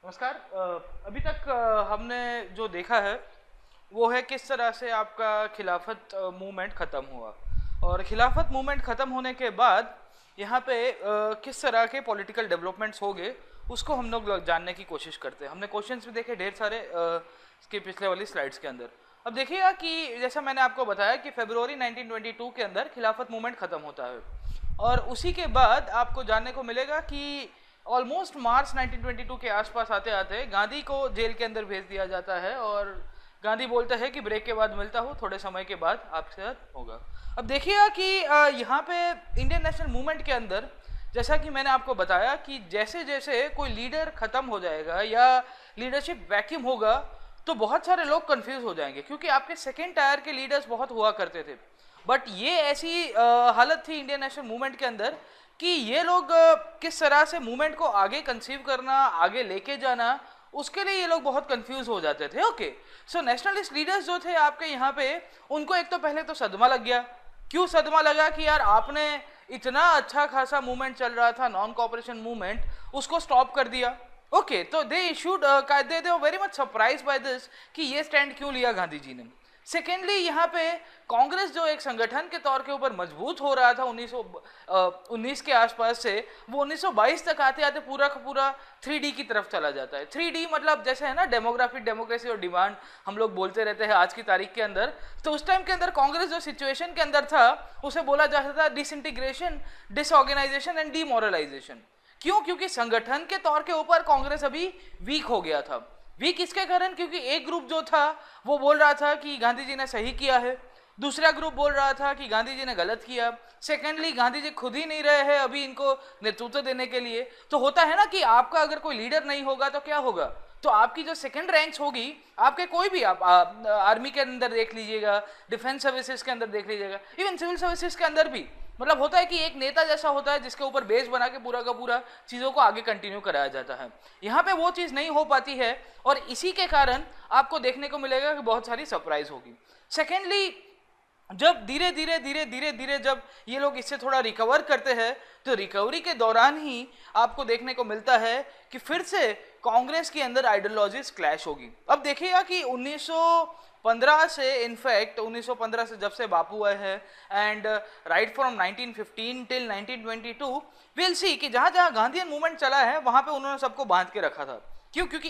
नमस्कार। अभी तक हमने जो देखा है वो है किस तरह से आपका खिलाफत मूवमेंट ख़त्म हुआ और खिलाफत मूवमेंट ख़त्म होने के बाद यहाँ पे किस तरह के पॉलिटिकल डेवलपमेंट्स हो गए उसको हम लोग जानने की कोशिश करते हैं। हमने क्वेश्चंस भी देखे ढेर सारे इसके पिछले वाली स्लाइड्स के अंदर। अब देखिएगा कि जैसा मैंने आपको बताया कि फरवरी 1922 के अंदर खिलाफत मूवमेंट ख़त्म होता है और उसी के बाद आपको जानने को मिलेगा कि ऑलमोस्ट मार्च 1922 के आसपास आते आते गांधी को जेल के अंदर भेज दिया जाता है और गांधी बोलता है कि ब्रेक के बाद मिलता हूँ, थोड़े समय के बाद आपके साथ होगा। अब देखिएगा कि यहाँ पे इंडियन नेशनल मूवमेंट के अंदर जैसा कि मैंने आपको बताया कि जैसे जैसे कोई लीडर खत्म हो जाएगा या लीडरशिप वैक्यूम होगा तो बहुत सारे लोग कंफ्यूज हो जाएंगे, क्योंकि आपके सेकेंड टायर के लीडर्स बहुत हुआ करते थे। बट ये ऐसी हालत थी इंडियन नेशनल मूवमेंट के अंदर कि ये लोग किस तरह से मूवमेंट को आगे कंसीव करना, आगे लेके जाना, उसके लिए ये लोग बहुत कंफ्यूज हो जाते थे। ओके, सो नेशनलिस्ट लीडर्स जो थे आपके यहाँ पे, उनको एक तो पहले तो सदमा लग गया। क्यों सदमा लगा कि यार आपने इतना अच्छा खासा मूवमेंट चल रहा था, नॉन कॉपरेशन मूवमेंट, उसको स्टॉप कर दिया। ओके, तो they issued they very much surprise by this कि ये स्टैंड क्यों लिया गांधी जी ने। सेकेंडली यहाँ पे कांग्रेस जो एक संगठन के तौर के ऊपर मजबूत हो रहा था 1919 के आसपास से, वो 1922 तक आते आते पूरा का पूरा 3D की तरफ चला जाता है। 3D मतलब जैसे है ना डेमोग्राफी, डेमोक्रेसी और डिमांड हम लोग बोलते रहते हैं आज की तारीख के अंदर। तो उस टाइम के अंदर कांग्रेस जो सिचुएशन के अंदर था उसे बोला जाता था डिसइंटीग्रेशन, डिसऑर्गेनाइजेशन एंड डीमोरलाइजेशन। क्यों? क्योंकि संगठन के तौर के ऊपर कांग्रेस अभी वीक हो गया था। वीक किसके कारण? क्योंकि एक ग्रुप जो था वो बोल रहा था कि गांधी जी ने सही किया है, दूसरा ग्रुप बोल रहा था कि गांधी जी ने गलत किया। सेकेंडली गांधी जी खुद ही नहीं रहे हैं अभी इनको नेतृत्व देने के लिए। तो होता है ना कि आपका अगर कोई लीडर नहीं होगा तो क्या होगा, तो आपकी जो सेकंड रैंक्स होगी, आपके कोई भी आप आर्मी के अंदर देख लीजिएगा, डिफेंस सर्विसेज के अंदर देख लीजिएगा, इवन सिविल सर्विसेज के अंदर भी, मतलब होता है कि एक नेता जैसा होता है जिसके ऊपर बेस बना के पूरा का पूरा चीज़ों को आगे कंटिन्यू कराया जाता है। यहाँ पे वो चीज़ नहीं हो पाती है और इसी के कारण आपको देखने को मिलेगा कि बहुत सारी सरप्राइज होगी। सेकेंडली जब धीरे धीरे जब ये लोग इससे थोड़ा रिकवर करते हैं तो रिकवरी के दौरान ही आपको देखने को मिलता है कि फिर से कांग्रेस के अंदर आइडियोलॉजीज क्लैश होगी। अब देखिएगा कि 1915 से, इनफैक्ट 1915 से जब से बापू आए हैं and right from 1915 till 1922 will see कि जहाँ जहाँ गांधीयन मूवमेंट चला है वहाँ पे उन्होंने सबको बांध के रखा था। क्यों? क्योंकि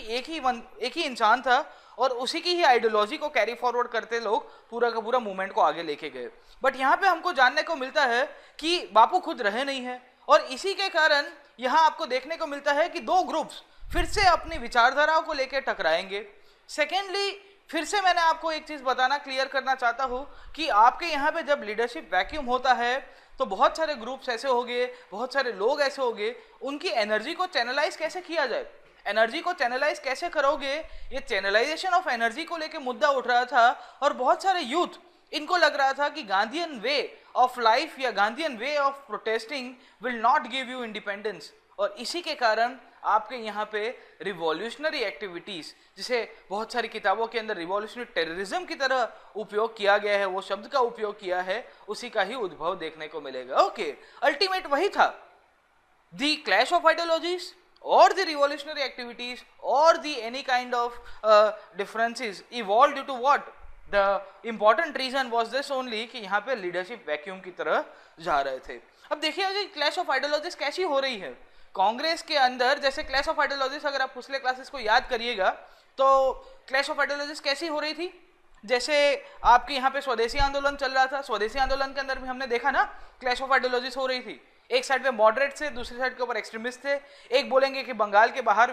एक ही इंसान था और उसी की ही आइडियोलॉजी को कैरी फॉरवर्ड करते लोग पूरा का पूरा मूवमेंट को आगे लेके गए। बट यहाँ पे हमको जानने को मिलता है कि बापू खुद रहे नहीं है और इसी के कारण यहाँ आपको देखने को मिलता है कि दो ग्रुप्स फिर से अपनी विचारधाराओं को लेकर टकराएंगे। सेकेंडली फिर से मैंने आपको एक चीज बताना, क्लियर करना चाहता हूँ कि आपके यहाँ पे जब लीडरशिप वैक्यूम होता है तो बहुत सारे ग्रुप्स ऐसे हो गए, बहुत सारे लोग ऐसे हो गए, उनकी एनर्जी को चैनलाइज कैसे किया जाए, एनर्जी को चैनलाइज कैसे करोगे, ये चैनलाइजेशन ऑफ एनर्जी को लेके मुद्दा उठ रहा था। और बहुत सारे यूथ, इनको लग रहा था कि गांधीयन वे ऑफ लाइफ या Gandhian way of protesting will not give you independence. और इसी के कारण आपके यहाँ पे रिवॉल्यूशनरी एक्टिविटीज, जिसे बहुत सारी किताबों के अंदर रिवॉल्यूशनरी टेररिज्म की तरह उपयोग किया गया है, वो शब्द का उपयोग किया है, उसी का ही उद्भव देखने को मिलेगा। ओके, अल्टीमेट वही था, the clash of ideologies or the revolutionary activities or the any kind of differences evolved due to what? The important reason was this only कि यहाँ पे leadership vacuum की तरह जा रहे थे। अब देखिए कि क्लैश ऑफ आइडियोलॉजीज कैसी हो रही है कांग्रेस के अंदर। जैसे क्लैश ऑफ आइडियोलॉजीज अगर आप पिछले क्लासेस को याद करिएगा तो क्लैश ऑफ आइडियोलॉजीज कैसी हो रही थी। जैसे आपके यहाँ पे स्वदेशी आंदोलन चल रहा था, स्वदेशी आंदोलन के अंदर भी हमने देखा ना क्लैश ऑफ आइडियोलॉजीज हो रही थी। एक साइड पे मॉडरेट थे, दूसरी साइड के ऊपर एक्सट्रीमिस्ट थे। एक बोलेंगे कि बंगाल के बाहर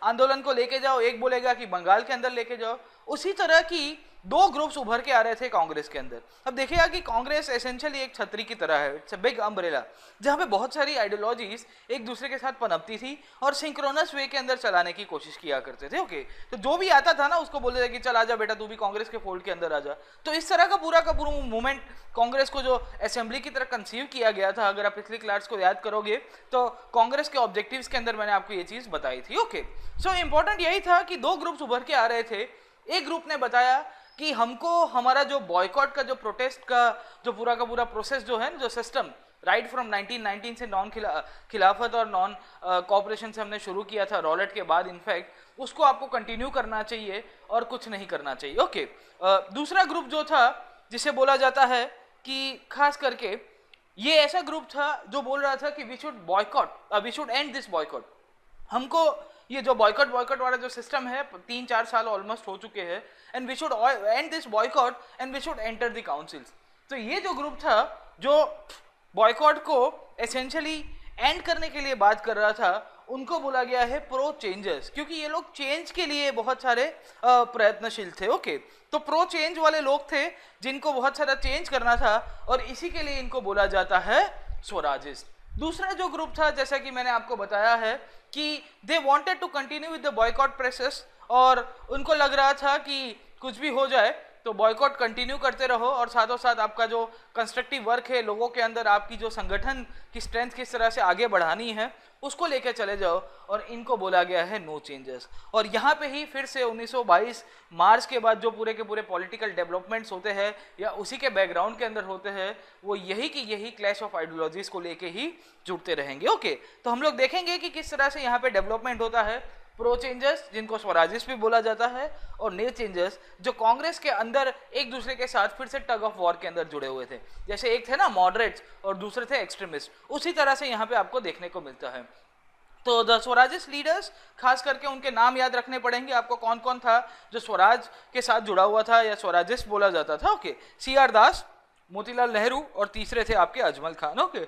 आंदोलन को लेके जाओ, एक बोलेगा कि बंगाल के अंदर लेके जाओ। उसी तरह की दो ग्रुप्स उभर के आ रहे थे कांग्रेस के अंदर। अब देखिएगा कि कांग्रेस एसेंशियली एक छतरी की तरह है, इट्स अ बिग अम्ब्रेला, जहाँ पे बहुत सारी आइडियोलॉजीज एक दूसरे के साथ पनपती थी और सिंक्रोनस वे के अंदर चलाने की कोशिश किया करते थे। ओके, तो जो भी आता था ना उसको बोलते थे कि चल आजा बेटा, तू भी कांग्रेस के फोल्ड के अंदर आजा। तो इस तरह का पूरा मूवमेंट कांग्रेस को जो असेंबली की तरह कंसीव किया गया था, अगर आप पिछली क्लास को याद करोगे तो कांग्रेस के ऑब्जेक्टिव्स के अंदर मैंने आपको ये चीज बताई थी। ओके, सो इंपॉर्टेंट यही था कि दो ग्रुप्स उभर के आ रहे थे। एक ग्रुप ने बताया कि हमको हमारा जो बॉयकॉट का, जो प्रोटेस्ट का जो पूरा का पूरा प्रोसेस जो है, जो सिस्टम राइट फ्रॉम 1919 से नॉन खिलाफत और नॉन कॉपरेशन से हमने शुरू किया था रॉलेट के बाद, इनफैक्ट उसको आपको कंटिन्यू करना चाहिए और कुछ नहीं करना चाहिए। ओके, दूसरा ग्रुप जो था जिसे बोला जाता है कि खास करके ये ऐसा ग्रुप था जो बोल रहा था कि we should boycott, we should end this boycott. हमको ये जो बॉयकॉट वाला जो सिस्टम है 3-4 साल ऑलमोस्ट हो चुके हैं, and we should end this boycott and we should enter the councils. तो ये जो ग्रुप था जो बॉयकॉट को एसेंशियली एंड करने के लिए बात कर रहा था, उनको बोला गया है प्रो चेंजर्स, क्योंकि ये लोग चेंज के लिए बहुत सारे प्रयत्नशील थे। ओके, तो प्रो चेंज वाले लोग थे जिनको बहुत सारा चेंज करना था, और इसी के लिए इनको बोला जाता है स्वराजिस्ट। दूसरा जो ग्रुप था, जैसा कि मैंने आपको बताया है कि they wanted to continue with the boycott process, और उनको लग रहा था कि कुछ भी हो जाए तो बॉयकॉट कंटिन्यू करते रहो, और साथों साथ आपका जो कंस्ट्रक्टिव वर्क है लोगों के अंदर, आपकी जो संगठन की स्ट्रेंथ किस तरह से आगे बढ़ानी है उसको लेकर चले जाओ, और इनको बोला गया है नो चेंजेस। और यहाँ पे ही फिर से 1922 मार्च के बाद जो पूरे के पूरे पॉलिटिकल डेवलपमेंट्स होते हैं या उसी के बैकग्राउंड के अंदर होते हैं, वो यही कि यही क्लैश ऑफ आइडियोलॉजीज को लेके ही जुड़ते रहेंगे। ओके, तो हम लोग देखेंगे कि किस तरह से यहाँ पे डेवलपमेंट होता है। प्रो चेंजर्स जिनको स्वराजिस्ट भी बोला जाता है, और न्यू चेंजर्स जो कांग्रेस के अंदर एक दूसरे के साथ फिर से टग ऑफ वॉर के अंदर जुड़े हुए थे, जैसे एक थे ना मॉडरेट्स और दूसरे थे एक्सट्रीमिस्ट, उसी तरह से यहाँ पे आपको देखने को मिलता है। तो द स्वराजिस्ट लीडर्स, खास करके उनके नाम याद रखने पड़ेंगे आपको, कौन कौन था जो स्वराज के साथ जुड़ा हुआ था या स्वराजिस्ट बोला जाता था। ओके, CR दास, मोतीलाल नेहरू, और तीसरे थे आपके अजमल खान। ओके,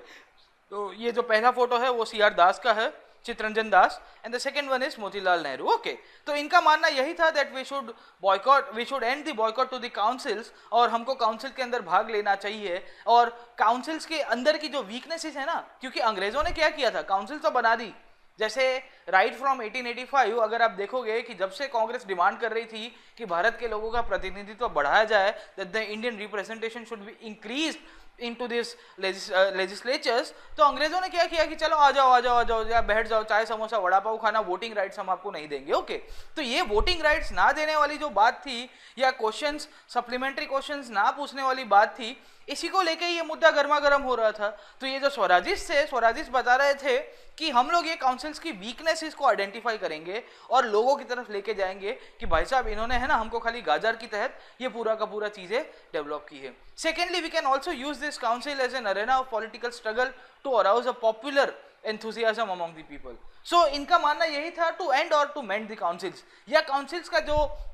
तो ये जो पहला फोटो है वो CR दास का है, Chittaranjan Das, and the second one is Motilal Nehru. Okay, तो इनका मानना यही था that we should boycott, we should end the boycott to the councils, और हमको काउंसिल के अंदर भाग लेना चाहिए। और काउंसिल्स के अंदर की जो वीकनेसेस है ना, क्योंकि अंग्रेजों ने क्या किया था, काउंसिल तो बना दी, जैसे राइट फ्रॉम 1885 अगर आप देखोगे कि जब से कांग्रेस डिमांड कर रही थी कि भारत के लोगों का प्रतिनिधित्व बढ़ाया जाए, that the Indian representation should be increased into this legislatures, तो अंग्रेजों ने क्या किया कि चलो आ जाओ या बैठ जाओ, चाय समोसा वड़ा पाव खाना, वोटिंग राइट्स हम आपको नहीं देंगे। ओके, तो ये वोटिंग राइट्स ना देने वाली जो बात थी, या क्वेश्चंस, सप्लीमेंट्री क्वेश्चंस ना पूछने वाली बात थी, इसी को लेके ये मुद्दा गर्मा गर्म हो रहा था। तो ये जो स्वराजिस्ट थे, स्वराजिस्ट बता रहे थे कि हम लोग ये काउंसिल्स की वीकनेसेस को आइडेंटिफाई करेंगे और लोगों की तरफ लेके जाएंगे कि भाई साहब इन्होंने है ना हमको खाली गाजर की तहत ये पूरा का पूरा चीजें डेवलप की है। Secondly, we can also use this council as an arena of political struggle to arouse a popular enthusiasm among the people. So इनका मानना यही था टू एंड और टू मेंड द काउंसिल्स, या काउंसिल्स का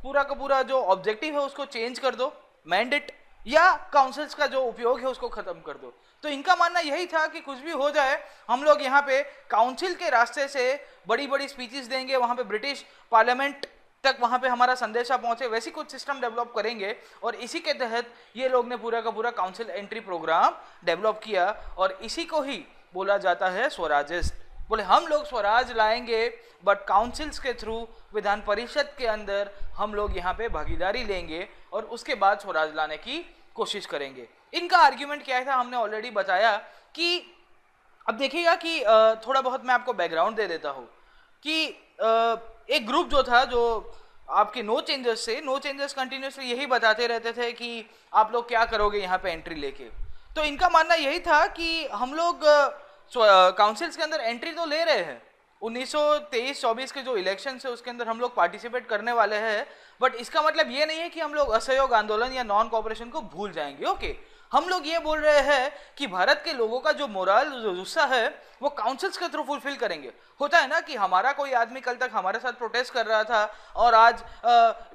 पूरा जो ऑब्जेक्टिव है उसको चेंज कर दो, मेंड इट, या काउंसिल्स का जो उपयोग है उसको खत्म कर दो। तो इनका मानना यही था कि कुछ भी हो जाए हम लोग यहाँ पे काउंसिल के रास्ते से बड़ी बड़ी स्पीचेस देंगे, वहाँ पे ब्रिटिश पार्लियामेंट तक वहाँ पे हमारा संदेशा पहुँचे, वैसी कुछ सिस्टम डेवलप करेंगे। और इसी के तहत ये लोग ने पूरा का पूरा काउंसिल एंट्री प्रोग्राम डेवलप किया, और इसी को ही बोला जाता है स्वराजिस्ट। बोले हम लोग स्वराज लाएंगे, बट काउंसिल्स के थ्रू, विधान परिषद के अंदर हम लोग यहाँ पे भागीदारी लेंगे और उसके बाद स्वराज लाने की कोशिश करेंगे। इनका आर्ग्यूमेंट क्या था हमने ऑलरेडी बताया कि अब देखिएगा कि थोड़ा बहुत मैं आपको बैकग्राउंड दे देता हूँ कि एक ग्रुप जो था जो आपके नो चेंजर्स से, नो चेंजर्स कंटिन्यूसली यही बताते रहते थे कि आप लोग क्या करोगे यहाँ पे एंट्री लेके। तो इनका मानना यही था कि हम लोग काउंसिल्स के अंदर एंट्री तो ले रहे हैं, 1923-24 के जो इलेक्शन है उसके अंदर हम लोग पार्टिसिपेट करने वाले हैं, बट इसका मतलब ये नहीं है कि हम लोग असहयोग आंदोलन या नॉन कोऑपरेशन को भूल जाएंगे। ओके, हम लोग ये बोल रहे हैं कि भारत के लोगों का जो मोरल, जो जुस्सा है, वो काउंसिल्स के थ्रू फुलफिल करेंगे। होता है ना कि हमारा कोई आदमी कल तक हमारे साथ प्रोटेस्ट कर रहा था और आज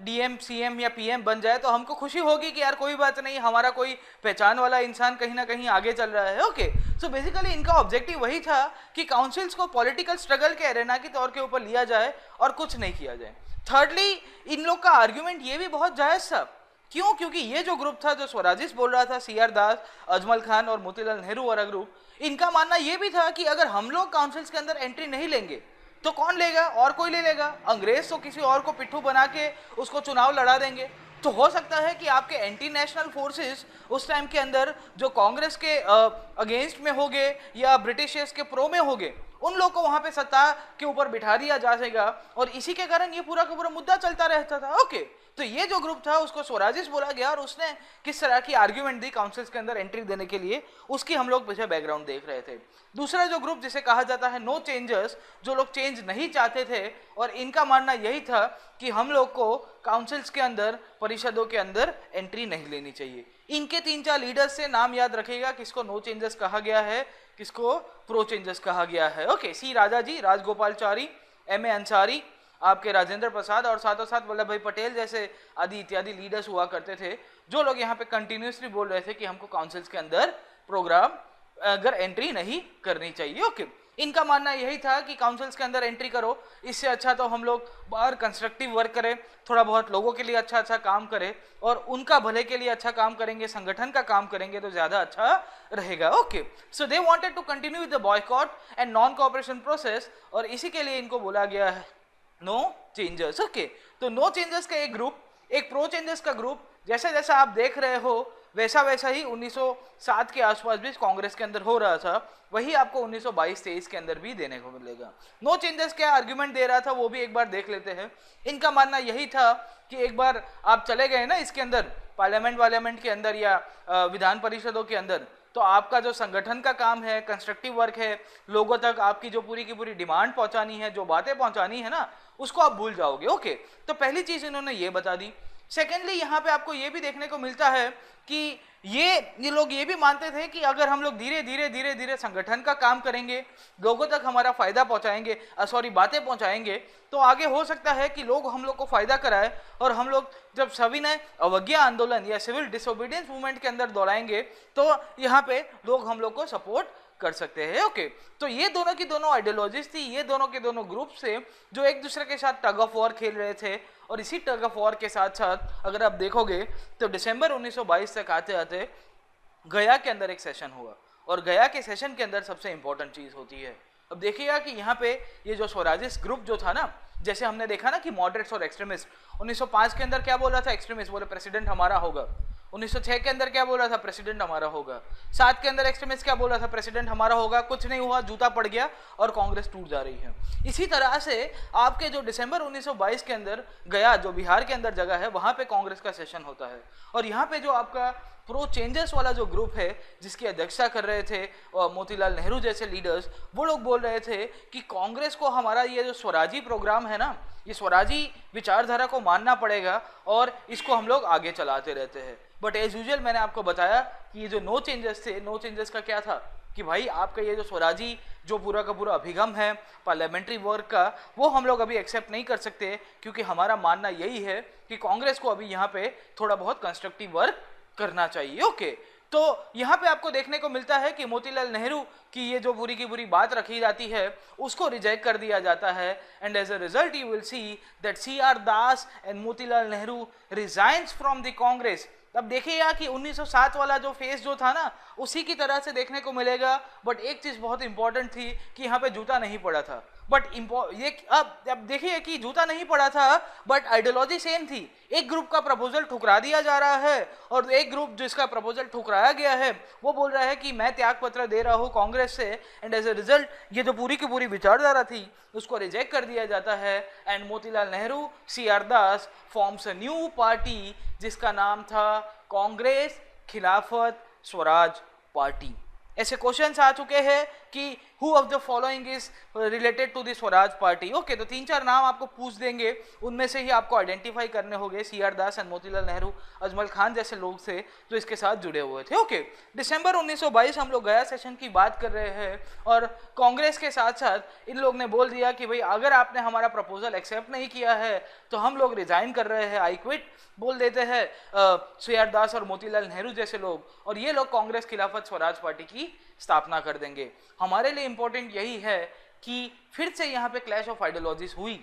DM, CM या PM बन जाए तो हमको खुशी होगी कि यार कोई बात नहीं, हमारा कोई पहचान वाला इंसान कहीं ना कहीं आगे चल रहा है। ओके, सो बेसिकली इनका ऑब्जेक्टिव वही था कि काउंसिल्स को पॉलिटिकल स्ट्रगल के एरेना के तौर के ऊपर लिया जाए और कुछ नहीं किया जाए। थर्डली, इन लोग का आर्ग्यूमेंट ये भी बहुत जायज था। क्यों? क्योंकि ये जो ग्रुप था जो स्वराजिस्ट बोल रहा था, CR दास, अजमल खान और मोतीलाल नेहरू वाला ग्रुप, इनका मानना ये भी था कि अगर हम लोग काउंसिल्स के अंदर एंट्री नहीं लेंगे तो कौन लेगा? और कोई ले लेगा। अंग्रेज तो किसी और को पिट्ठू बना के उसको चुनाव लड़ा देंगे। तो हो सकता है कि आपके एंटी नेशनल फोर्सेस उस टाइम के अंदर जो कांग्रेस के अगेंस्ट में होंगे या ब्रिटिशर्स के प्रो में होंगे, उन लोग को वहां पे सत्ता के ऊपर बिठा दिया जाएगा, और इसी के कारण ये पूरा का पूरा मुद्दा चलता रहता था। ओके, तो ये जो ग्रुप था उसको स्वराजिस्ट बोला गया, और उसने किस तरह की आर्ग्यूमेंट दी काउंसिल्स के अंदर एंट्री देने के लिए, उसकी हम लोग पीछे बैकग्राउंड देख रहे थे। दूसरा जो ग्रुप जिसे कहा जाता है नो चेंजर्स, जो लोग चेंज नहीं चाहते थे, और इनका मानना यही था कि हम लोग को काउंसिल्स के अंदर, परिषदों के अंदर एंट्री नहीं लेनी चाहिए। इनके 3-4 लीडर्स से नाम याद रखेगा, किसको नो चेंजर्स कहा गया है, किसको प्रो चेंजर्स कहा गया है। Okay, C Rajaji, Rajagopalachari, M A Ansari, आपके राजेंद्र प्रसाद, और साथों साथ वल्लभ भाई पटेल जैसे आदि इत्यादि लीडर्स हुआ करते थे, जो लोग यहाँ पे कंटिन्यूसली बोल रहे थे कि हमको काउंसिल्स के अंदर प्रोग्राम अगर एंट्री नहीं करनी चाहिए। ओके, इनका मानना यही था कि काउंसिल्स के अंदर एंट्री करो, इससे अच्छा तो हम लोग बाहर कंस्ट्रक्टिव वर्क करें, थोड़ा बहुत लोगों के लिए अच्छा अच्छा काम करें, और उनका भले के लिए अच्छा काम करेंगे, संगठन का काम करेंगे तो ज्यादा अच्छा रहेगा। Okay, so they wanted to continue with the boycott and non cooperation process, और इसी के लिए इनको बोला गया है नो चेंजर्स। ओके, तो नो चेंजर्स का एक ग्रुप, एक प्रो चेंजर्स का ग्रुप, जैसा जैसा आप देख रहे हो वैसा वैसा ही 1907 के आसपास भी कांग्रेस के अंदर हो रहा था, वही आपको 1922-23 के अंदर भी देने को मिलेगा। नो चेंजर्स क्या आर्ग्यूमेंट दे रहा था वो भी एक बार देख लेते हैं। इनका मानना यही था कि एक बार आप चले गए ना इसके अंदर, पार्लियामेंट के अंदर या विधान परिषदों के अंदर, तो आपका जो संगठन का काम है, कंस्ट्रक्टिव वर्क है, लोगों तक आपकी जो पूरी की पूरी डिमांड पहुंचानी है, जो बातें पहुंचानी है ना, उसको आप भूल जाओगे। ओके, तो पहली चीज इन्होंने ये बता दी। सेकेंडली यहाँ पे आपको ये भी देखने को मिलता है कि ये लोग ये भी मानते थे कि अगर हम लोग धीरे धीरे संगठन का काम करेंगे, लोगों तक हमारा फायदा पहुंचाएंगे, बातें पहुंचाएंगे, तो आगे हो सकता है कि लोग हम लोग को फायदा कराए, और हम लोग जब सविनय अवज्ञा आंदोलन या सिविल डिसोबीडियंस मूवमेंट के अंदर दौड़ाएंगे तो यहाँ पे लोग हम लोग को सपोर्ट कर सकते हैं। ओके, तो ये दोनों की दोनों आइडियोलॉजीज थी, ये दोनों के दोनों ग्रुप से जो एक दूसरे के साथ टग ऑफ वॉर खेल रहे थे, और इसी टग ऑफ वॉर के साथ साथ अगर आप देखोगे तो दिसंबर 1922 तक आते आते गया के अंदर एक सेशन हुआ, और गया के सेशन के अंदर सबसे इंपॉर्टेंट चीज होती है, अब देखिएगा कि यहाँ पे ये जो स्वराजिस्ट ग्रुप जो था ना, जैसे हमने देखा ना कि मॉडरेट्स और एक्सट्रीमिस्ट, 1905 के अंदर क्या बोला था एक्सट्रीमिस्ट, बोले प्रेसिडेंट हमारा होगा। 1906 के अंदर क्या बोला था, प्रेसिडेंट हमारा होगा। 7 के अंदर एक्सट्रीमिस्ट क्या बोला था, प्रेसिडेंट हमारा होगा। कुछ नहीं हुआ, जूता पड़ गया और कांग्रेस टूट जा रही है। इसी तरह से आपके जो दिसंबर 1922 के अंदर गया, जो बिहार के अंदर जगह है, वहां पे कांग्रेस का सेशन होता है, और यहाँ पे जो आपका प्रो चेंजर्स वाला जो ग्रुप है जिसकी अध्यक्षता कर रहे थे मोतीलाल नेहरू जैसे लीडर्स, वो लोग बोल रहे थे कि कांग्रेस को हमारा ये जो स्वराजी प्रोग्राम है ना, ये स्वराजी विचारधारा को मानना पड़ेगा, और इसको हम लोग आगे चलाते रहते हैं। बट एज यूजुअल मैंने आपको बताया कि ये जो नो चेंजर्स थे, नो चेंजर्स का क्या था कि भाई आपका ये जो स्वराजी जो पूरा का पूरा अभिगम है पार्लियामेंट्री वर्क का, वो हम लोग अभी एक्सेप्ट नहीं कर सकते, क्योंकि हमारा मानना यही है कि कांग्रेस को अभी यहाँ पे थोड़ा बहुत कंस्ट्रक्टिव वर्क करना चाहिए। ओके, तो यहाँ पे आपको देखने को मिलता है कि मोतीलाल नेहरू की ये जो पूरी की पूरी बात रखी जाती है उसको रिजेक्ट कर दिया जाता है, and as a result you will see that CR Das and Motilal Nehru resigns from the Congress. अब देखिएगा कि 1907 वाला जो फेज जो था ना, उसी की तरह से देखने को मिलेगा, बट एक चीज बहुत इंपॉर्टेंट थी कि यहाँ पे जूता नहीं पड़ा था। बट ये अब देखिए कि जूता नहीं पड़ा था, बट आइडियोलॉजी सेम थी। एक ग्रुप का प्रपोजल ठुकरा दिया जा रहा है, और एक ग्रुप जिसका प्रपोजल ठुकराया गया है वो बोल रहा है कि मैं त्याग पत्र दे रहा हूँ कांग्रेस से, एंड एज अ रिजल्ट ये जो पूरी की पूरी विचारधारा थी उसको रिजेक्ट कर दिया जाता है, and Motilal Nehru CR Das forms a new party जिसका नाम था कांग्रेस खिलाफत स्वराज पार्टी। ऐसे क्वेश्चंस आ चुके हैं कि who of the following is related to the Swaraj party. Okay, तो 3-4 नाम आपको पूछ देंगे, उनमें से ही आपको आइडेंटिफाई करने होंगे। CR दास एंड मोतीलाल नेहरू, अजमल खान जैसे लोग थे जो इसके साथ जुड़े हुए थे। ओके, दिसंबर 1922 हम लोग गया सेशन की बात कर रहे हैं, और कांग्रेस के साथ साथ इन लोग ने बोल दिया कि भाई अगर आपने हमारा प्रपोजल एक्सेप्ट नहीं किया है तो हम लोग रिजाइन कर रहे हैं, आई क्विट बोल देते हैं CR दास और मोतीलाल नेहरू जैसे लोग, और ये लोग कांग्रेस खिलाफत स्वराज पार्टी की स्थापना कर देंगे। हमारे लिए इंपॉर्टेंट यही है कि फिर से यहाँ पे क्लैश ऑफ आइडियोलॉजीज हुई।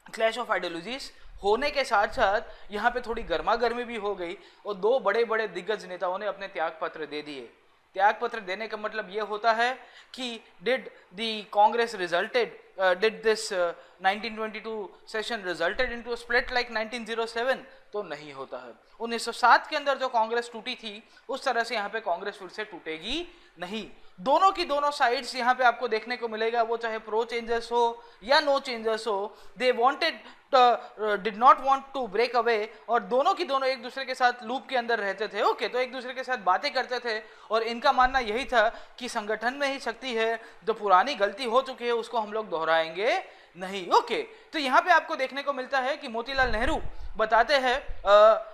क्लैश ऑफ आइडियोलॉजीज होने के साथ साथ यहाँ पे थोड़ी गर्मा गर्मी भी हो गई, और 2 बड़े बड़े दिग्गज नेताओं ने अपने त्याग पत्र दे दिए। त्याग पत्र देने का मतलब ये होता है कि did the Congress resulted did this 1922 session resulted into split like 1907, तो नहीं होता है। 1907 के अंदर जो कांग्रेस टूटी थी उस तरह से यहाँ पे कांग्रेस फिर से टूटेगी नहीं। दोनों की दोनों साइड्स यहाँ पे आपको देखने को मिलेगा, वो चाहे प्रो चेंजर्स हो या नो चेंजर्स हो, they wanted did not want to break away, और दोनों की दोनों एक दूसरे के साथ लूप के अंदर रहते थे। ओके, तो एक दूसरे के साथ बातें करते थे और इनका मानना यही था कि संगठन में ही शक्ति है, जो पुरानी गलती हो चुकी है उसको हम लोग दोहराएंगे नहीं। ओके, तो यहाँ पे आपको देखने को मिलता है कि मोतीलाल नेहरू बताते हैं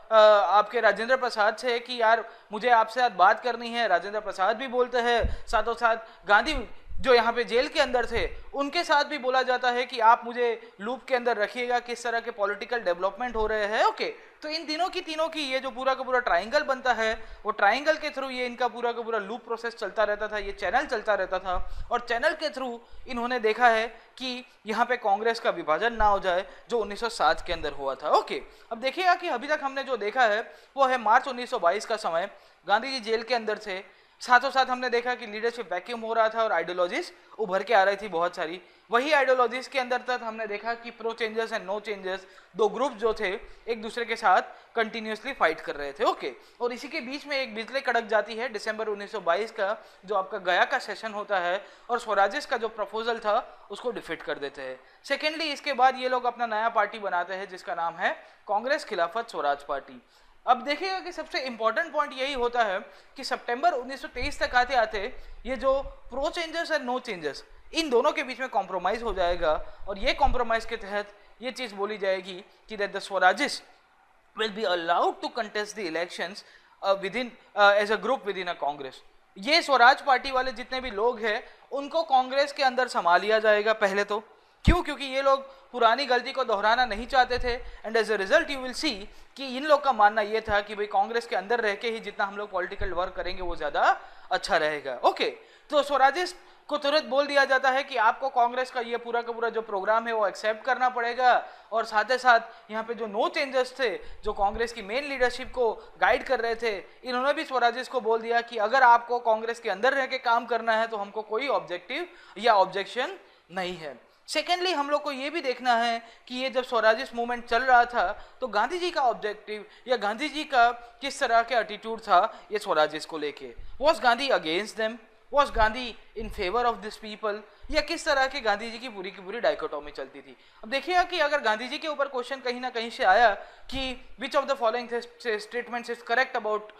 आपके राजेंद्र प्रसाद से कि यार मुझे आपसे आज बात करनी है। राजेंद्र प्रसाद भी बोलते हैं, साथों साथ गांधी जो यहाँ पे जेल के अंदर थे उनके साथ भी बोला जाता है कि आप मुझे लूप के अंदर रखिएगा, किस तरह के पॉलिटिकल डेवलपमेंट हो रहे हैं। ओके, तो इन तीनों की ये जो पूरा का पूरा ट्राइंगल बनता है, वो ट्राइंगल के थ्रू ये इनका पूरा का पूरा लूप प्रोसेस चलता रहता था, ये चैनल चलता रहता था, और चैनल के थ्रू इन्होंने देखा है कि यहाँ पे कांग्रेस का विभाजन ना हो जाए जो 1907 के अंदर हुआ था। ओके, अब देखिएगा कि अभी तक हमने जो देखा है वो है मार्च 1922 का समय, गांधी जी जेल के अंदर थे, साथों साथ हमने देखा कि लीडरशिप वैक्यूम हो रहा था और आइडियोलॉजीज उभर के आ रही थी बहुत सारी। वही आइडियोलॉजीज के अंदर तक हमने देखा कि pro changers and no changers दो ग्रुप जो थे एक दूसरे के साथ कंटिन्यूसली फाइट कर रहे थे। ओके, और इसी के बीच में एक बिजली कड़क जाती है दिसंबर 1922 का, जो आपका गया का सेशन होता है, और स्वराजिस का जो प्रपोजल था उसको डिफीट कर देते हैं। सेकेंडली इसके बाद ये लोग अपना नया पार्टी बनाते हैं जिसका नाम है कांग्रेस खिलाफत स्वराज पार्टी। अब देखिएगा कि सबसे इंपॉर्टेंट पॉइंट यही होता है कि सितंबर 1923 तक आते आते ये जो प्रो चेंजर्स और नो चेंजर्स इन दोनों के बीच में कॉम्प्रोमाइज हो जाएगा, और ये कॉम्प्रोमाइज के तहत ये चीज बोली जाएगी कि that the Swarajist will be allowed to contest the elections within as a group within a Congress। ये स्वराज पार्टी वाले जितने भी लोग हैं उनको कांग्रेस के अंदर संभाल लिया जाएगा पहले तो। क्यों? क्योंकि ये लोग पुरानी गलती को दोहराना नहीं चाहते थे, and as a result you will see कि इन लोग का मानना ये था कि भाई कांग्रेस के अंदर रह के ही जितना हम लोग पॉलिटिकल वर्क करेंगे वो ज्यादा अच्छा रहेगा। ओके, तो स्वराजिस्ट को तुरंत बोल दिया जाता है कि आपको कांग्रेस का ये पूरा का पूरा जो प्रोग्राम है वो एक्सेप्ट करना पड़ेगा, और साथ ही साथ यहाँ पे जो नो चेंजर्स थे जो कांग्रेस की मेन लीडरशिप को गाइड कर रहे थे, इन्होंने भी स्वराजिस्ट को बोल दिया कि अगर आपको कांग्रेस के अंदर रह के काम करना है तो हमको कोई ऑब्जेक्टिव या ऑब्जेक्शन नहीं है। सेकेंडली हम लोग को ये भी देखना है कि ये जब स्वराजिस्ट मूवमेंट चल रहा था तो गांधी जी का ऑब्जेक्टिव या गांधी जी का किस तरह के एटीट्यूड था ये स्वराजिस्ट को लेके। Was Gandhi against them, was Gandhi in favour of this people, या किस तरह की गांधी जी की पूरी डाइकोटोमी चलती थी। अब देखिएगा कि अगर गांधी जी के ऊपर क्वेश्चन कहीं ना कहीं से आया कि which of the following statements is correct about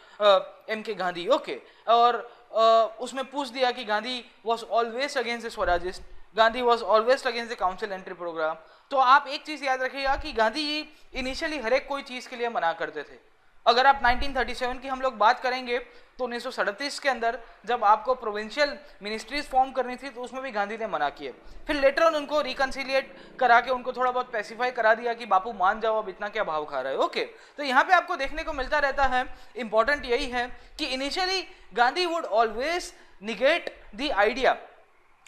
M K Gandhi, okay, और उसमें पूछ दिया कि Gandhi was always against the Swarajist, Gandhi was always against the council entry program, तो आप एक चीज याद रखिएगा कि गांधी जी इनिशियली हर एक कोई चीज के लिए मना करते थे। अगर आप 1937 की हम लोग बात करेंगे तो 1937 के अंदर जब आपको प्रोविंशियल मिनिस्ट्रीज फॉर्म करनी थी तो उसमें भी गांधी ने मना किए। फिर लेटर ऑन उनको रिकंसिलिएट करा के उनको थोड़ा बहुत पैसिफाई करा दिया कि बापू मान जाओ, अब इतना क्या भाव खा रहे हो। ओके, तो यहाँ पे आपको देखने को मिलता रहता है, इंपॉर्टेंट यही है कि initially Gandhi would always negate the idea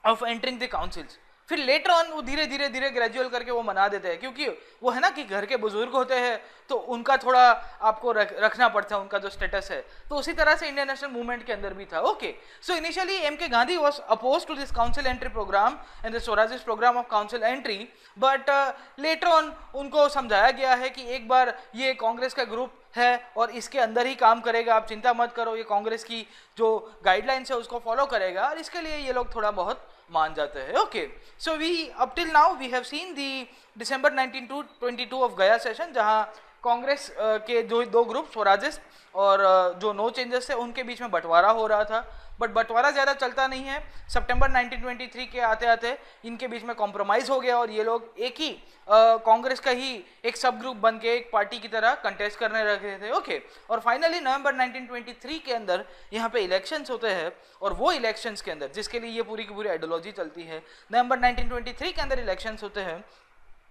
of entering the councils, फिर लेटर ऑन वो धीरे धीरे ग्रेजुअल करके वो मना देते हैं, क्योंकि वो है ना कि घर के बुजुर्ग होते हैं तो उनका थोड़ा आपको रखना पड़ता है, उनका जो स्टेटस है। तो उसी तरह से इंडियन नेशनल मूवमेंट के अंदर भी था। Okay, so initially M K Gandhi was oppose to this council entry program and the Swarajist program of council entry, but later on उनको समझाया गया है कि एक बार ये कांग्रेस का ग्रुप है और इसके अंदर ही काम करेगा, आप चिंता मत करो, ये कांग्रेस की जो गाइडलाइंस है उसको फॉलो करेगा, और इसके लिए ये लोग थोड़ा बहुत मान जाते हैं। Okay, so we up till now we have seen the December 1922 of Gaya session, जहां कांग्रेस के जो दो ग्रुप स्वराजिस्ट और जो नो चेंजर्स थे उनके बीच में बंटवारा हो रहा था, बट बंटवारा ज़्यादा चलता नहीं है। सितंबर 1923 के आते आते इनके बीच में कॉम्प्रोमाइज़ हो गया और ये लोग एक ही कांग्रेस का ही एक सब ग्रुप बन के एक पार्टी की तरह कंटेस्ट करने लगे थे। ओके, और फाइनली नवंबर 1923 के अंदर यहाँ पे इलेक्शंस होते हैं, और वो इलेक्शंस के अंदर जिसके लिए ये पूरी की पूरी आइडियोलॉजी चलती है, नवंबर 1923 के अंदर इलेक्शंस होते हैं,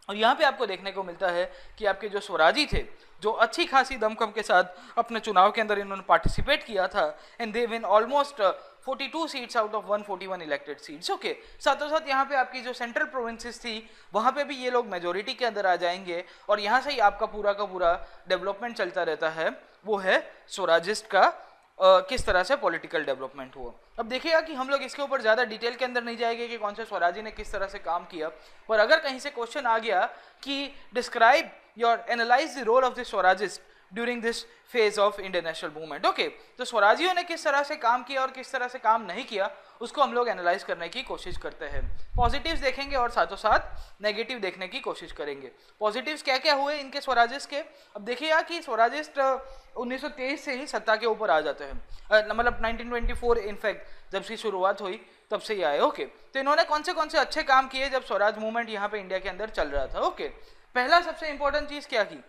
और यहाँ पे आपको देखने को मिलता है कि आपके जो स्वराजी थे जो अच्छी खासी दमखम के साथ अपने चुनाव के अंदर इन्होंने पार्टिसिपेट किया था, and they win almost 42 seats out of 141 elected seats. Okay, साथों साथ यहाँ पे आपकी जो सेंट्रल प्रोविंसेस थी वहाँ पे भी ये लोग मेजोरिटी के अंदर आ जाएंगे, और यहाँ से ही आपका पूरा का पूरा डेवलपमेंट चलता रहता है, वो है स्वराजिस्ट का किस तरह से पॉलिटिकल डेवलपमेंट हुआ। अब देखिएगा कि हम लोग इसके ऊपर ज़्यादा डिटेल के अंदर नहीं जाएंगे कि कौन से स्वराजी ने किस तरह से काम किया, पर अगर कहीं से क्वेश्चन आ गया कि describe your analyse the role of the Swarajist during this phase of Indian national movement. Okay, तो स्वराजियों ने किस तरह से काम किया और किस तरह से काम नहीं किया उसको हम लोग एनालाइज करने की कोशिश करते हैं। पॉजिटिव्स देखेंगे और साथों साथ नेगेटिव देखने की कोशिश करेंगे। पॉजिटिव्स क्या क्या हुए इनके स्वराजिस के, अब देखिएगा कि स्वराजिस्ट 1923 से ही सत्ता के ऊपर आ जाते हैं, मतलब 1924 इनफैक्ट जब से शुरुआत हुई तब से ही आए। ओके, तो इन्होंने कौन से अच्छे काम किए जब स्वराज मूवमेंट यहाँ पे इंडिया के अंदर चल रहा था। ओके, पहला सबसे इंपॉर्टेंट चीज क्या की,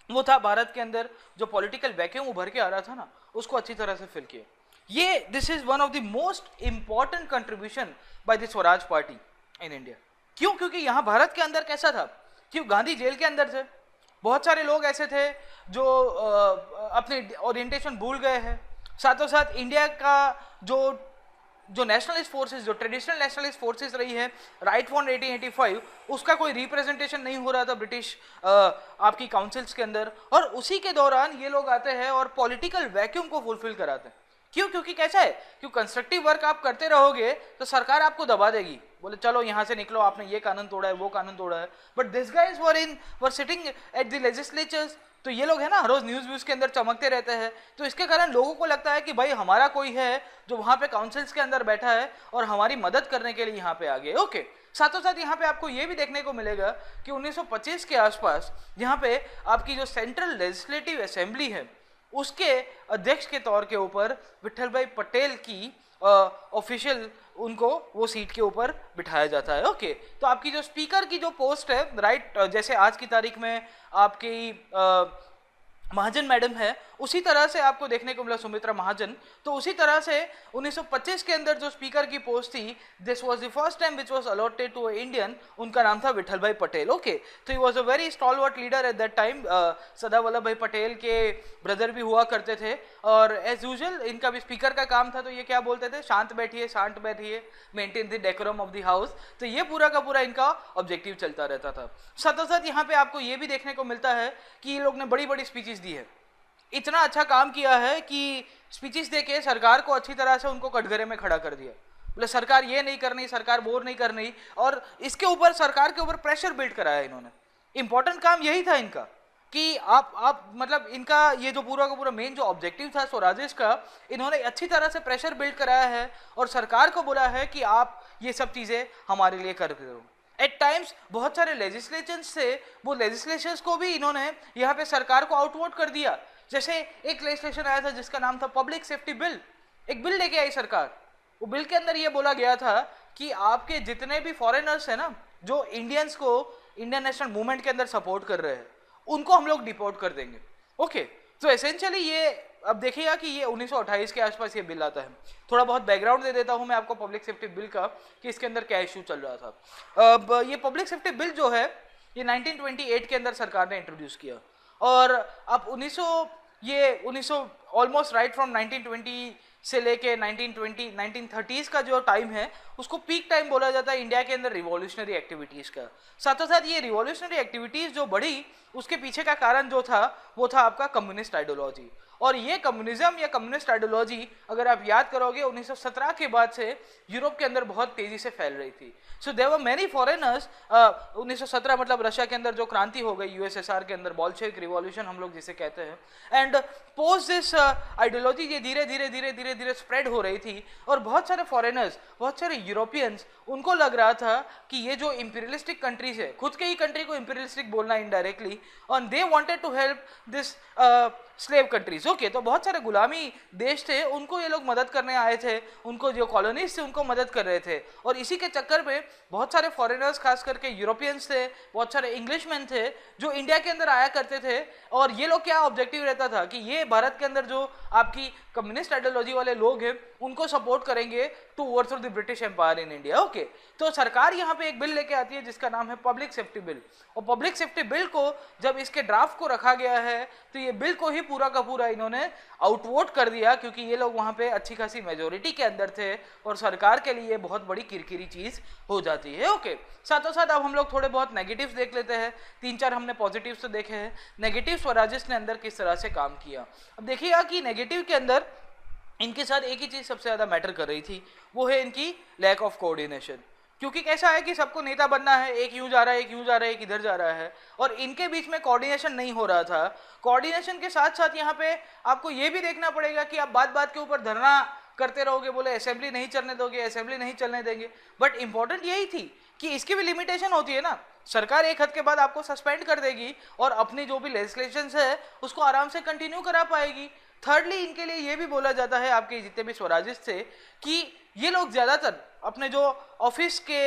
वो था भारत के अंदर जो पॉलिटिकल वैक्यूम उभर के आ रहा था ना, उसको अच्छी तरह से फिल किया। ये this is one of the most important contribution by the Swaraj party in India. क्यों? क्योंकि यहाँ भारत के अंदर कैसा था कि गांधी जेल के अंदर थे, बहुत सारे लोग ऐसे थे जो अपने ओरिएंटेशन भूल गए हैं, साथों साथ इंडिया का जो नेशनलिस्ट फोर्सेस, जो ट्रेडिशनल नेशनलिस्ट फोर्सेस रही है राइट फ्रॉम 1885, उसका कोई रिप्रेजेंटेशन नहीं हो रहा था ब्रिटिश आपकी काउंसिल्स के अंदर, और उसी के दौरान ये लोग आते हैं और पॉलिटिकल वैक्यूम को फुलफिल कराते हैं। क्यों? क्योंकि कैसा है, क्यों कंस्ट्रक्टिव वर्क आप करते रहोगे तो सरकार आपको दबा देगी, बोले चलो यहाँ से निकलो, आपने ये कानून तोड़ा है, वो कानून तोड़ा है। But this guys were sitting at the legislatures, तो ये लोग है ना रोज न्यूज के अंदर चमकते रहते हैं, तो इसके कारण लोगों को लगता है कि भाई हमारा कोई है जो वहां पे काउंसिल्स के अंदर बैठा है और हमारी मदद करने के लिए यहाँ पे आ गए। ओके, साथों साथ यहाँ पे आपको ये भी देखने को मिलेगा कि 1925 के आसपास यहाँ पे आपकी जो सेंट्रल लेजिस्लेटिव असेंबली है उसके अध्यक्ष के तौर के ऊपर विठल भाई पटेल की ऑफिशियल उनको वो सीट के ऊपर बिठाया जाता है। ओके, तो आपकी जो स्पीकर की जो पोस्ट है राइट, जैसे आज की तारीख में आपकी महाजन मैडम है, उसी तरह से आपको देखने को मिला सुमित्रा महाजन, तो उसी तरह से 1925 के अंदर जो स्पीकर की पोस्ट थी, this was the first time which was allotted to Indian, उनका नाम था विठल भाई पटेल। ओके, तो he was a very stalwart leader at that time, Sardar Vallabh bhai Patel के ब्रदर भी हुआ करते थे, और एज यूजुअल इनका भी स्पीकर का काम था, तो ये क्या बोलते थे, शांत बैठिए, maintain the decorum of the house, तो ये पूरा का पूरा इनका ऑब्जेक्टिव चलता रहता था। साथ साथ यहाँ पे आपको ये भी देखने को मिलता है कि ये लोग ने बड़ी बड़ी स्पीचेस दी है, इतना अच्छा काम किया है कि स्पीचेस देके सरकार को अच्छी तरह से उनको कटघरे में खड़ा कर दिया, बोले सरकार ये नहीं करनी, सरकार बोर नहीं करनी, और इसके ऊपर सरकार के ऊपर प्रेशर बिल्ड कराया इन्होंने। इंपॉर्टेंट काम यही था इनका कि आप मतलब इनका ये जो पूरा का पूरा मेन जो ऑब्जेक्टिव था स्वराजेश का, इन्होंने अच्छी तरह से प्रेशर बिल्ड कराया है और सरकार को बोला है कि आप ये सब चीजें हमारे लिए कर दो। एट टाइम्स बहुत सारे लेजिस्लेचर्स से वो लेजिस्लेशंस को भी इन्होंने यहाँ पे सरकार को आउटवोट कर दिया। जैसे एक लेजिस्लेशन आया था जिसका नाम था पब्लिक सेफ्टी बिल, एक बिल लेके आई सरकार, वो बिल के अंदर ये बोला गया था कि आपके जितने भी फॉरेनर्स हैं ना जो इंडियंस को इंडियन नेशनल मूवमेंट के अंदर सपोर्ट कर रहे हैं उनको हम लोग डिपोर्ट कर देंगे। ओके, तो एसेंशियली ये अब देखिएगा कि ये 1928 के आसपास ये बिल आता है। थोड़ा बहुत बैकग्राउंड दे देता हूं मैं आपको पब्लिक सेफ्टी बिल का कि इसके अंदर क्या इशू चल रहा था। अब ये पब्लिक सेफ्टी बिल जो है ये 1928 के अंदर सरकार ने इंट्रोड्यूस किया, और अब 1900 ऑलमोस्ट राइट फ्रॉम 1920 से लेके 1930s का जो टाइम है उसको पीक टाइम बोला जाता है इंडिया के अंदर रिवॉल्यूशनरी एक्टिविटीज़ का। साथों साथ ये रिवॉल्यूशनरी एक्टिविटीज़ जो बढ़ी उसके पीछे का कारण जो था वो था आपका कम्युनिस्ट आइडियोलॉजी, और ये कम्युनिज्म या कम्युनिस्ट आइडियोलॉजी अगर आप याद करोगे 1917 के बाद से यूरोप के अंदर बहुत तेजी से फैल रही थी। So there were many foreigners, 1917 मतलब रशिया के अंदर जो क्रांति हो गई, यूएसएसआर के अंदर बॉल्शेविक रिवॉल्यूशन हम लोग जिसे कहते हैं, एंड पोस्ट दिस आइडियोलॉजी ये धीरे धीरे स्प्रेड हो रही थी, और बहुत सारे फॉरेनर्स, बहुत सारे यूरोपियंस, उनको लग रहा था कि ये जो इंपीरियलिस्टिक कंट्रीज है, खुद के ही कंट्री को इंपीरियलिस्टिक बोलना इनडायरेक्टली, और they wanted to help this slave countries. Okay, तो बहुत सारे गुलामी देश थे उनको ये लोग मदद करने आए थे, उनको जो कॉलोनीज थे उनको मदद कर रहे थे, और इसी के चक्कर में बहुत सारे फॉरेनर्स खास करके यूरोपियंस थे, बहुत सारे इंग्लिशमैन थे जो इंडिया के अंदर आया करते थे, और ये लोग क्या ऑब्जेक्टिव रहता था कि ये भारत के अंदर जो आपकी कम्युनिस्ट आइडियोलॉजी वाले लोग हैं उनको सपोर्ट करेंगे to overthrow the British empire in India. Okay, तो सरकार यहाँ पे एक बिल लेके आती है जिसका नाम है पब्लिक सेफ्टी बिल, और पब्लिक सेफ्टी बिल को जब इसके ड्राफ्ट को रखा गया है तो ये बिल को ही पूरा का पूरा इन्होंने आउटवोट कर दिया, क्योंकि ये लोग वहाँ पे अच्छी खासी मेजोरिटी के अंदर थे और सरकार के लिए बहुत बड़ी किरकिरी चीज हो जाती है। ओके, साथों साथ अब हम लोग थोड़े बहुत नेगेटिव्स देख लेते हैं, 3-4 हमने पॉजिटिव्स तो देखे हैं, नेगेटिव स्वराजिस्ट ने अंदर किस तरह से काम किया। अब देखिएगा कि नेगेटिव के अंदर इनके साथ एक ही चीज सबसे ज्यादा मैटर कर रही थी, वो है इनकी लैक ऑफ कोऑर्डिनेशन। क्योंकि कैसा है कि सबको नेता बनना है, एक यूं जा रहा है, एक यूं जा रहा है, एक इधर जा रहा है, और इनके बीच में कोऑर्डिनेशन नहीं हो रहा था। कोऑर्डिनेशन के साथ साथ यहाँ पे आपको ये भी देखना पड़ेगा कि आप बात बात के ऊपर धरना करते रहोगे, बोले असेंबली नहीं चलने दोगे, असेंबली नहीं चलने देंगे, बट इंपॉर्टेंट यही थी कि इसकी भी लिमिटेशन होती है ना। सरकार एक हद के बाद आपको सस्पेंड कर देगी और अपनी जो भी लेजिस्लेशन है उसको आराम से कंटिन्यू करा पाएगी। थर्डली, इनके लिए ये भी बोला जाता है आपके जितने भी स्वराजिस्ट थे कि ये लोग ज्यादातर अपने जो ऑफिस के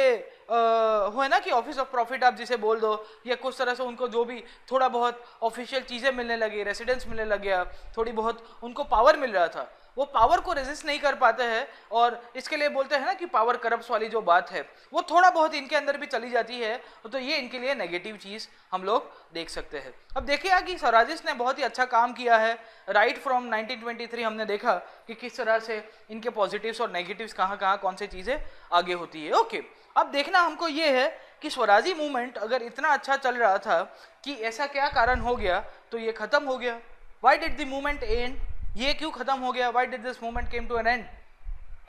हुए ना कि ऑफिस ऑफ प्रॉफिट आप जिसे बोल दो, या कुछ तरह से उनको जो भी थोड़ा बहुत ऑफिशियल चीजें मिलने लगी, रेसिडेंस मिलने लग गया, थोड़ी बहुत उनको पावर मिल रहा था, वो पावर को रेजिस्ट नहीं कर पाते हैं, और इसके लिए बोलते हैं ना कि पावर करप्ट वाली जो बात है वो थोड़ा बहुत इनके अंदर भी चली जाती है, तो ये इनके लिए नेगेटिव चीज हम लोग देख सकते हैं। अब देखिए कि स्वराजिस्ट ने बहुत ही अच्छा काम किया है। राइट फ्रॉम 1923 हमने देखा कि किस तरह से इनके पॉजिटिव्स और नेगेटिव्स कहाँ कहाँ कौन सी चीजें आगे होती है। ओके, अब देखना हमको ये है कि स्वराजी मूवमेंट अगर इतना अच्छा चल रहा था कि ऐसा क्या कारण हो गया तो ये खत्म हो गया। Why did the movement end, ये क्यों खत्म हो गया, why did this movement came to an end.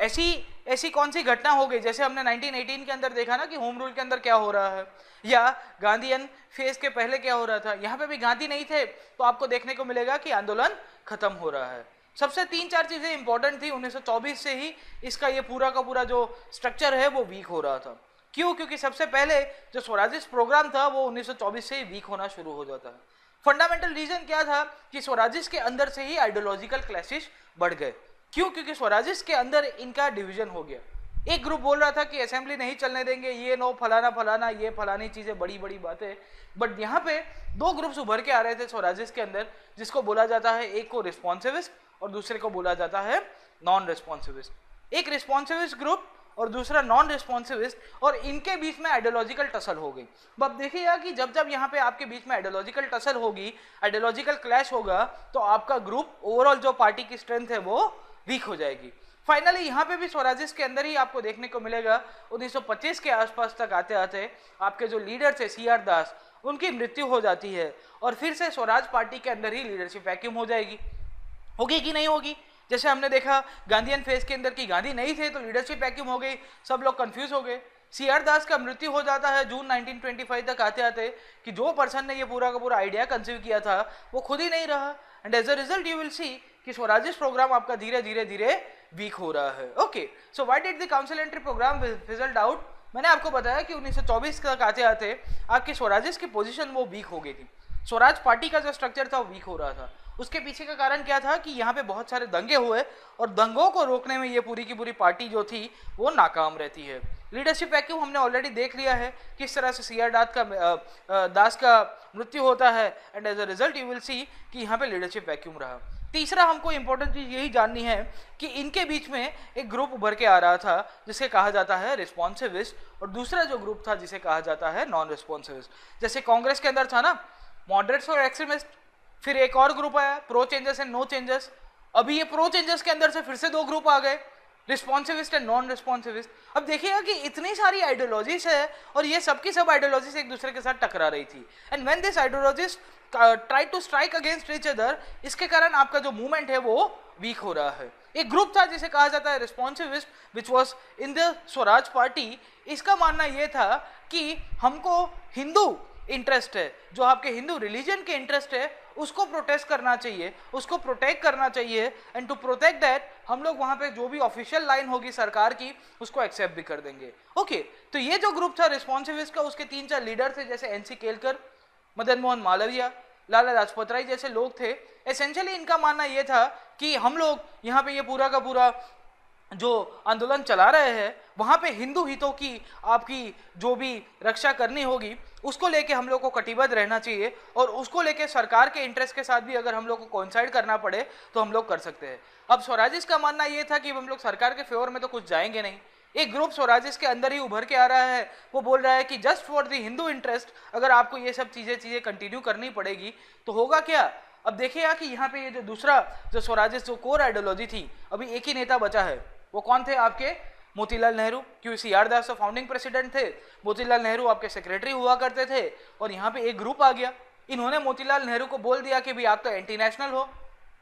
ऐसी कौन सी घटना हो गई, जैसे हमने 1918 के अंदर देखा ना कि होम रूल के अंदर क्या हो रहा है, या गांधीयन फेज के पहले क्या हो रहा था, यहाँ पे भी गांधी नहीं थे तो आपको देखने को मिलेगा कि आंदोलन खत्म हो रहा है। सबसे 3-4 चीजें इंपॉर्टेंट थी, 1924 से ही इसका ये पूरा का पूरा जो स्ट्रक्चर है वो वीक हो रहा था। क्यों? क्योंकि सबसे पहले जो स्वराजिस्ट प्रोग्राम था वो 1924 से ही वीक होना शुरू हो जाता है। फंडामेंटल रीजन क्या था कि स्वराजिस्ट के अंदर से ही आइडियोलॉजिकल क्लैशेस बढ़ गए। क्यों? क्योंकि स्वराजिस्ट के अंदर इनका डिवीजन हो गया। एक ग्रुप बोल रहा था कि असेंबली नहीं चलने देंगे, ये नो फलाना फलाना, ये फलानी चीजें, बड़ी बड़ी बातें, बट यहाँ पे दो ग्रुप्स उभर के आ रहे थे स्वराजिस्ट के अंदर, जिसको बोला जाता है, एक को रिस्पॉन्सिविस्ट और दूसरे को बोला जाता है नॉन रिस्पॉन्सिविस्ट। एक रिस्पॉन्सिविस्ट ग्रुप और दूसरा नॉन रिस्पॉन्सिविस्ट, और इनके बीच में आइडियोलॉजिकल टसल हो गई। अब देखिएगा कि जब जब यहाँ पे आपके बीच में आइडियोलॉजिकल टसल होगी, आइडियोलॉजिकल क्लैश होगा, तो आपका ग्रुप ओवरऑल जो पार्टी की स्ट्रेंथ है वो वीक हो जाएगी। फाइनली यहाँ पे भी स्वराजिस्ट के अंदर ही आपको देखने को मिलेगा 1925 के आसपास तक आते आते आपके जो लीडर थे CR दास, उनकी मृत्यु हो जाती है, और फिर से स्वराज पार्टी के अंदर ही लीडरशिप वैक्यूम हो जाएगी। होगी कि नहीं होगी? जैसे हमने देखा गांधीयन फेज के अंदर कि गांधी नहीं थे तो लीडरशिप वैक्यूम हो गई, सब लोग कंफ्यूज हो गए। CR दास का मृत्यु हो जाता है जून 1925 तक आते आते, कि जो पर्सन ने ये पूरा का पूरा आइडिया कंसीव किया था वो खुद ही नहीं रहा, and as a result you will see कि स्वराजिस्ट प्रोग्राम आपका धीरे धीरे धीरे वीक हो रहा है। Okay, so why did the council entry program fizzled out? मैंने आपको बताया कि 1924 तक आते आते आपकी स्वराजिस्ट की पोजीशन वो वीक हो गई थी, स्वराज पार्टी का जो स्ट्रक्चर था वो वीक हो रहा था। उसके पीछे का कारण क्या था कि यहाँ पे बहुत सारे दंगे हुए, और दंगों को रोकने में ये पूरी की पूरी पार्टी जो थी वो नाकाम रहती है। लीडरशिप वैक्यूम हमने ऑलरेडी देख लिया है, किस तरह से CR दास का मृत्यु होता है, and as a result you will see कि यहाँ पे लीडरशिप वैक्यूम रहा। तीसरा हमको इंपॉर्टेंट चीज यही जाननी है कि इनके बीच में एक ग्रुप उभर के आ रहा था जिसे कहा जाता है रिस्पॉन्सिविस्ट, और दूसरा जो ग्रुप था जिसे कहा जाता है नॉन रिस्पॉन्सिविस्ट। जैसे कांग्रेस के अंदर था ना मॉडरेट्स और एक्सट्रीमिस्ट, फिर एक और ग्रुप आया pro changes and no changes, अभी ये प्रो चेंजेस के अंदर से फिर से दो ग्रुप आ गए, रिस्पॉन्सिविस्ट एंड नॉन रिस्पॉन्सिविस्ट। अब देखिएगा कि इतनी सारी आइडियोलॉजीज है, और ये सबकी सब आइडियोलॉजीज एक दूसरे के साथ टकरा रही थी, and when this ideologies try to strike against each other, इसके कारण आपका जो मूवमेंट है वो वीक हो रहा है। एक ग्रुप था जिसे कहा जाता है responsivist which was in the Swaraj party. इसका मानना यह था कि हमको हिंदू इंटरेस्ट है, जो आपके हिंदू रिलीजन के इंटरेस्ट है, उसको प्रोटेस्ट करना चाहिए, उसको प्रोटेक्ट करना चाहिए, एंड टू प्रोटेक्ट दैट हम लोग वहां पे जो भी ऑफिशियल लाइन होगी सरकार की उसको एक्सेप्ट भी कर देंगे। ओके, तो ये जो ग्रुप था रिस्पॉन्सिविस्ट का, उसके 3-4 लीडर थे, जैसे NC केलकर, मदन मोहन मालवीय, लाला लाजपत राय जैसे लोग थे। एसेंशियली इनका मानना यह था कि हम लोग यहाँ पे ये पूरा का पूरा जो आंदोलन चला रहे हैं वहां पे हिंदू हितों की आपकी जो भी रक्षा करनी होगी उसको लेके हम लोग को कटिबद्ध रहना चाहिए, और उसको लेके सरकार के इंटरेस्ट के साथ भी अगर हम लोग को कोइंसाइड करना पड़े तो हम लोग कर सकते हैं। अब स्वराजिस्ट का मानना यह था कि हम लोग सरकार के फेवर में तो कुछ जाएंगे नहीं। एक ग्रुप स्वराजिस्ट के अंदर ही उभर के आ रहा है, वो बोल रहा है कि just for the Hindu interest अगर आपको ये सब चीजें कंटिन्यू करनी पड़ेगी तो होगा क्या। अब देखिएगा कि यहाँ पे ये जो दूसरा जो स्वराजिस्ट जो कोर आइडियोलॉजी थी, अभी एक ही नेता बचा है, वो कौन थे आपके मोतीलाल नेहरू, क्योंकि CR दास तो फाउंडिंग प्रेसिडेंट थे, मोतीलाल नेहरू आपके सेक्रेटरी हुआ करते थे, और यहाँ पे एक ग्रुप आ गया, इन्होंने मोतीलाल नेहरू को बोल दिया कि भाई आप तो एंटी नेशनल हो,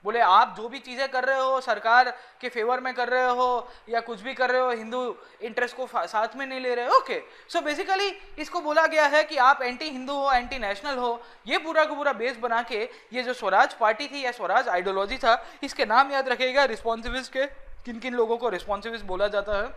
बोले आप जो भी चीज़ें कर रहे हो सरकार के फेवर में कर रहे हो या कुछ भी कर रहे हो, हिंदू इंटरेस्ट को साथ में नहीं ले रहे हो। ओके, सो बेसिकली इसको बोला गया है कि आप एंटी हिंदू हो, एंटी नेशनल हो। ये पूरा का पूरा बेस बना के ये जो स्वराज पार्टी थी या स्वराज आइडियोलॉजी था, इसके नाम याद रखिएगा रिस्पॉन्सिबिलिस्ट के, किन किन लोगों को रिस्पॉन्सिबिलिस्ट बोला जाता है,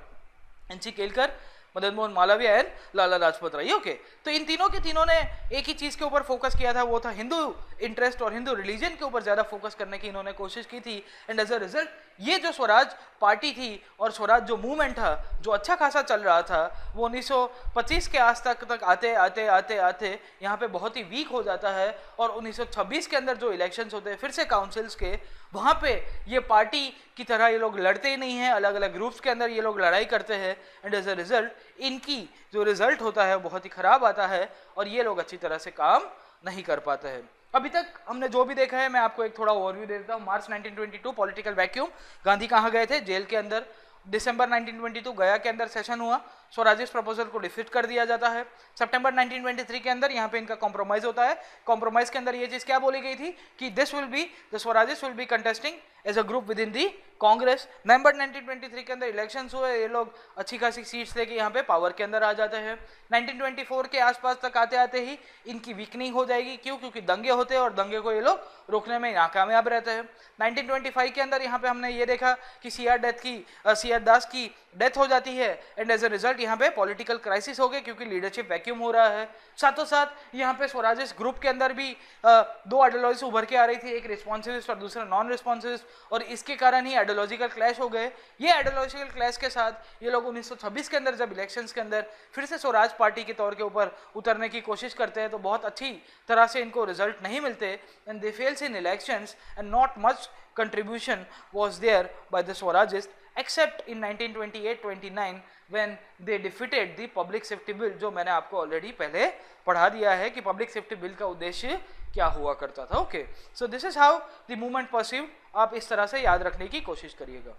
N C Kelkar, Madan Mohan Malaviya and Lala Lajpat Rai. Okay, तो इन तीनों के तीनों ने एक ही चीज के ऊपर फोकस किया था, वो था हिंदू इंटरेस्ट और हिंदू रिलीजन के ऊपर ज्यादा फोकस करने की इन्होंने कोशिश की थी। एंड एज अ रिजल्ट ये जो स्वराज पार्टी थी और स्वराज जो मूवमेंट था जो अच्छा खासा चल रहा था, वो 1925 के आस तक आते आते आते आते यहाँ पे बहुत ही वीक हो जाता है। और 1926 के अंदर जो इलेक्शंस होते हैं फिर से काउंसिल्स के, वहाँ पे ये पार्टी की तरह ये लोग लड़ते ही नहीं हैं, अलग अलग ग्रुप्स के अंदर ये लोग लड़ाई करते हैं। एंड एज अ रिजल्ट इनकी जो रिजल्ट होता है बहुत ही खराब आता है और ये लोग अच्छी तरह से काम नहीं कर पाते हैं। अभी तक हमने जो भी देखा है मैं आपको एक थोड़ा ओवरव्यू दे देता हूँ। मार्च 1922 पॉलिटिकल वैक्यूम, गांधी कहाँ गए थे? जेल के अंदर। दिसंबर 1922 गया के अंदर सेशन हुआ, स्वराजिस्ट प्रपोजल को डिफीट कर दिया जाता है। सितंबर 1923 के अंदर यहाँ पे इनका कॉम्प्रोमाइज होता है। कॉम्प्रोमाइज के अंदर ये चीज क्या बोली गई थी कि this will be the Swarajist will be contesting as a group within the Congress. नवंबर 1923 के अंदर इलेक्शंस हुए, ये लोग अच्छी खासी सीट्स लेके यहाँ पे पावर के अंदर आ जाते हैं। 1924 के आसपास तक आते आते ही इनकी वीकनिंग हो जाएगी। क्यों? क्योंकि दंगे होते हैं और दंगे को ये लोग रोकने में नाकामयाब रहते हैं। 1925 के अंदर यहाँ पे हमने ये देखा कि सी आर दास की डेथ हो जाती है। एंड एज अ रिजल्ट यहाँ पे पॉलिटिकल क्राइसिस हो गए क्योंकि लीडरशिप वैक्यूम हो रहा है। साथों साथ यहाँ पे स्वराजिस्ट ग्रुप के अंदर भी दो आइडियोलॉजी उभर के आ रही थी, एक रिस्पॉन्सिविस्ट और दूसरा नॉन रिस्पॉन्सिविस्ट, और इसके कारण ही आइडियोलॉजिकल क्लैश हो गए। ये आइडियोलॉजिकल क्लैश के साथ ये लोग 1926 के अंदर जब इलेक्शंस के अंदर फिर से स्वराज पार्टी के तौर के ऊपर उतरने की कोशिश करते हैं तो बहुत अच्छी तरह से इनको रिजल्ट नहीं मिलते and they fails in elections and not much contribution was there by the Swarajists except in 1928-29 when they defeated the public safety bill, जो मैंने आपको ऑलरेडी पहले पढ़ा दिया है कि पब्लिक सेफ्टी बिल का उद्देश्य क्या हुआ करता था। Okay, so this is how the movement perceived. आप इस तरह से याद रखने की कोशिश करिएगा।